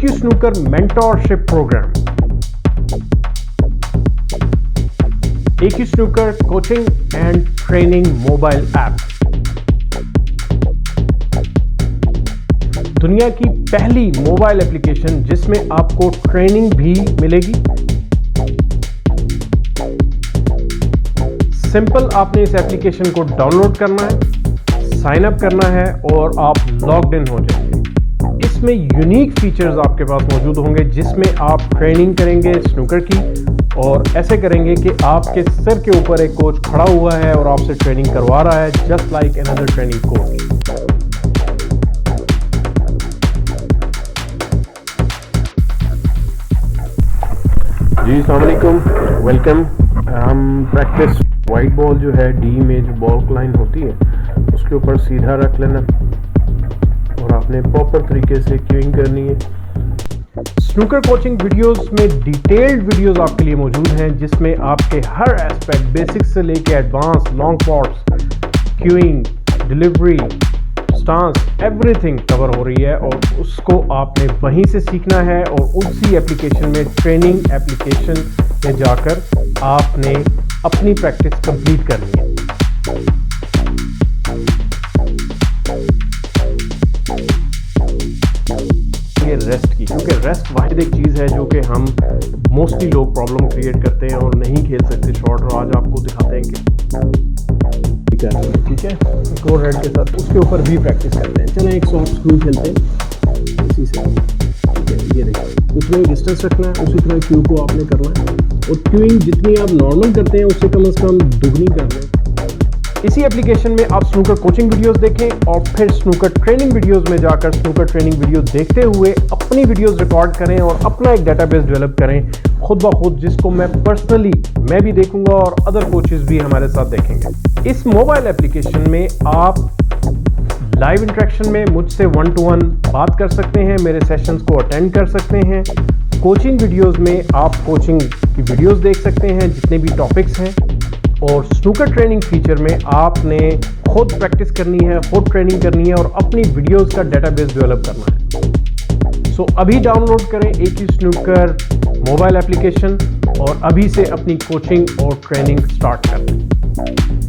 AQ Snooker Mentorship Program. AQ Snooker Coaching and Training Mobile App. दुनिया की पहली mobile application जिसमें आपको ट्रेनिंग भी मिलेगी। सिंपल, आपने इस एप्लीकेशन को डाउनलोड करना है, साइन अप करना है और आप लॉग्ड इन हो जाएंगे। इसमें यूनिक फीचर्स आपके पास मौजूद होंगे जिसमें आप ट्रेनिंग करेंगे स्नूकर की, और ऐसे करेंगे कि आपके सर के ऊपर एक कोच खड़ा हुआ है और आपसे ट्रेनिंग करवा रहा है, just like another training coach. जी अस्सलाम वालेकुम, वेलकम। हम प्रैक्टिस वाइट बॉल जो है डी में जो बॉल लाइन होती है उसके ऊपर सीधा रख लेना और आपने प्रॉपर तरीके से क्यूइंग करनी है। स्नूकर कोचिंग वीडियोस में डिटेल्ड वीडियोस आपके लिए मौजूद हैं जिसमें आपके हर एस्पेक्ट बेसिक्स से लेके advance, long pots, queuing, delivery, stance, everything cover हो रही है और उसको आपने वहीं से सीखना है और उसी एप्लीकेशन में, ट्रेनिंग एप्लीकेशन में जाकर आपने अपनी प्रैक्टिस कंप्लीट करनी है। ये रेस्ट की, क्योंकि रेस्ट वाहिद एक चीज़ है जो कि हम मोस्टली लोग प्रॉब्लम क्रिएट करते हैं और नहीं खेल सकते शॉट, और आज आपको दिखाते हैं कि ठीक है, एक और रेड के साथ उसके ऊपर भी प्रैक्टिस करते हैं। चलें एक सॉफ्ट स्क्रू खेलते हैं इसी से। ठीक है, ये देखिए, उसमें डिस्टेंस रखना है, उसी तरह क्यू को आपने करना है और क्यूइंग जितनी आप नॉर्मल करते हैं उससे कम से कम दुगनी कर लें। इसी एप्लीकेशन में आप स्नूकर कोचिंग वीडियोस देखें और फिर स्नूकर ट्रेनिंग वीडियोस में जाकर स्नूकर ट्रेनिंग वीडियो देखते हुए अपनी वीडियोस रिकॉर्ड करें और अपना एक डेटाबेस डेवलप करें खुद ब खुद, जिसको मैं पर्सनली मैं भी देखूंगा और अदर कोचेस भी हमारे साथ देखेंगे। इस मोबाइल एप्लीकेशन में आप लाइव इंटरेक्शन में मुझसे 1-to-1 बात कर सकते हैं, मेरे सेशंस को अटेंड कर सकते हैं। कोचिंग वीडियोस में आप कोचिंग की वीडियोस देख सकते हैं जितने भी टॉपिक्स हैं, और स्नूकर ट्रेनिंग फीचर में आपने खुद प्रैक्टिस करनी है, खुद ट्रेनिंग करनी है और अपनी वीडियोस का डेटाबेस डेवलप करना है। सो अभी डाउनलोड करें AQ स्नूकर मोबाइल एप्लीकेशन और अभी से अपनी कोचिंग और ट्रेनिंग स्टार्ट करें।